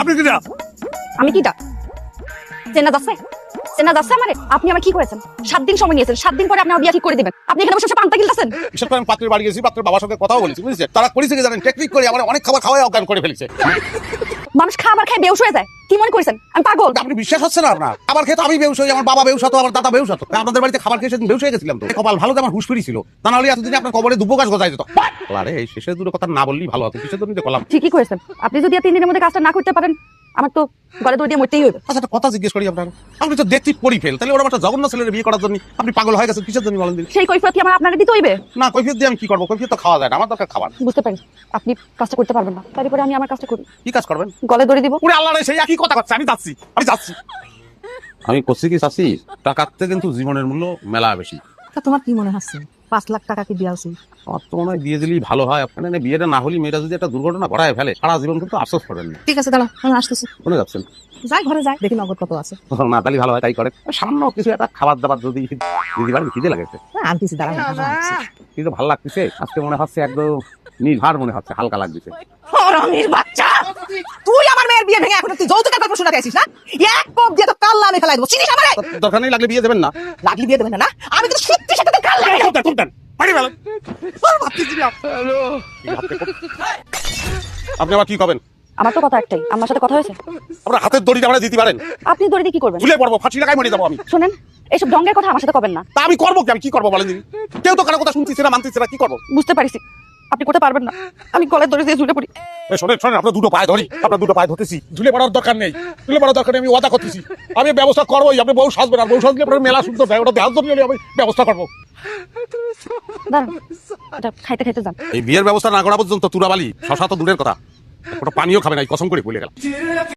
আপনি কিটা? আমি কিটা? চেনা যাচ্ছে? চেনা যাচ্ছে আমারে? আপনি আমার কি করেছেন? 7 দিন সময় নিয়েছেন, 7 দিন পরে আপনি আমার বিয়ে ঠিক করে দিবেন। আপনি এখানে বসে পান্তা গিলতেছেন। বিশেষ করে আমি পাত্রের বাড়ি গেছি, পাত্রের বাবার সঙ্গে কথাও বলেছি, বুঝেছেন? তারা করেছে কি জানেন, টেকনিক করে আমার অনেক খাবার খাওয়াই অজ্ঞান করে ফেলেছে। মানুষ খাবার খায় বেহুশ হয়ে যায়, কি মনে করেছেন আমি পাগল? আপনি বিশ্বাস হচ্ছে না আপনার? খাবার খেয়ে তো আমি বেহুশ হই, আমার বাবা বেহুশ হতো, আমার দাদা বেহুশ হতো। আপনাদের বাড়িতে খাবার খেয়ে সেদিন বেহুশ হয়ে গেছিলাম তো। কপাল ভালো যে আমার হুঁশ ফিরেছিল, তা নাহলে এতদিনে আপনার কবরে দুব্বো গাছ গজায় যেত। আরে এই শেষের দুটো কথা না বললেই ভালো হতো, কিসের জন্য করলাম। ঠিকই করেছেন। আপনি যদি আর 3 দিনের মধ্যে কাজটা না করতে পারেন, আমার তো গলে দড়ি দিয়ে মরতেই হইবে। আচ্ছা একটা কথা জিজ্ঞেস করি আপনার, আপনি তো দেখছি পরি ফেল, তাহলে ওরা একটা জঘন্য ছেলের বিয়ে করার জন্য আপনি পাগল হয়ে গেছেন কিসের জন্য বলেন দিন? সেই কৈফিয়ত কি আমার আপনাকে দিতে হইবে? না, কৈফিয়ত দিয়ে আমি কি করবো? কৈফিয়ত তো খাওয়া যায় না, আমার দরকার খাবার। বুঝতে পারি আপনি কাজটা করতে পারবেন না, তারপরে আমি আমার কাজটা করি। কি কাজ করবেন? গলে দড়ি দিব। ওরে আল্লাহ রে, সেই একই কথা করছে। আমি যাচ্ছি, আমি যাচ্ছি। আমি করছি কি চাচ্ছি, টাকাতে কিন্তু জীবনের মূল্য মেলা বেশি। তা তোমার কি মনে হচ্ছে 5 লাখ টাকা কি দেওয়া উচিত? আমার তো মনে হয় দিয়ে দিলেই ভালো হয়। আপনার বিয়েটা না হলে মেয়েটা যদি একটা দুর্ঘটনা ঘটায় ফেলে, সারা জীবন কিন্তু আফসোস করবেন না। ঠিক আছে দাঁড়া, আমি আসতেছি। শুনে যাচ্ছেন? যাই ঘরে যাই, দেখি নগদ কত আছে। না তাহলে ভালো হয়, তাই করেন। সামান্য কিছু একটা খাবার দাবার যদি দিদি বাড়ি খিদে লাগেছে, আনতেছি দাঁড়া। কিন্তু ভালো লাগতেছে আজকে, মনে হচ্ছে একদম নির্ভার মনে হচ্ছে, হালকা লাগতেছে। হারামির বাচ্চা, তুই আমার মেয়ের বিয়ে ভেঙে এখন তুই যৌতুকের গল্প শোনাতে আসিস না? এক কোপ দিয়ে তো কাল্লা আমি ফেলাই দেবো, চিনিস আমারে? দরকার নেই, লাগলে বিয়ে দেবেন না। লাগলি বিয়ে দেবেন না? আমি তো সত্যি সাথে কাল্লা আপনি আবার কি করবেন? আমার তো কথা একটাই, আমার সাথে কথা হয়েছে। আপনার হাতের দড়িটা আমরা দিতে পারেন? আপনি দড়ি দিয়ে কি করবেন? ঝুলে পড়বো, ফাঁসি লাগাই মরে যাবো আমি। শুনেন, এইসব ঢঙ্গের কথা আমার সাথে কবেন না। তা আমি করবো কি? আমি কি করবো বলেন দিন? কেউ তো কারো কথা শুনতেছে না, মানতেছে না, কি করবো? বুঝতে পারিছি আপনি করতে পারবেন না। আমি গলায় দড়ি দিয়ে ঝুলে পড়ি। শোনেন শোনেন, আপনার দুটো পায়ে ধরি, আপনার দুটো পায়ে ধরতেছি। ঝুলে পড়ার দরকার নেই, ঝুলে পড়ার দরকার নেই, আমি ওয়াদা করতেছি। আমি ব্যবস্থা করবোই। আপনি বউ সাজবেন, আর বউ সাজলে আপনার মেলা সুন্দর ওটা দেহাল ধরি, আমি ব্যবস্থা করবো। দাঁড়ান, এটা খাইতে খাইতে যান। এই বিয়ের ব্যবস্থা না করা পর্যন্ত তুরাবালি শশা তো দূরের কথা, ওটা পানিও খাবে না, এই কসম করে ভুলে গেলাম।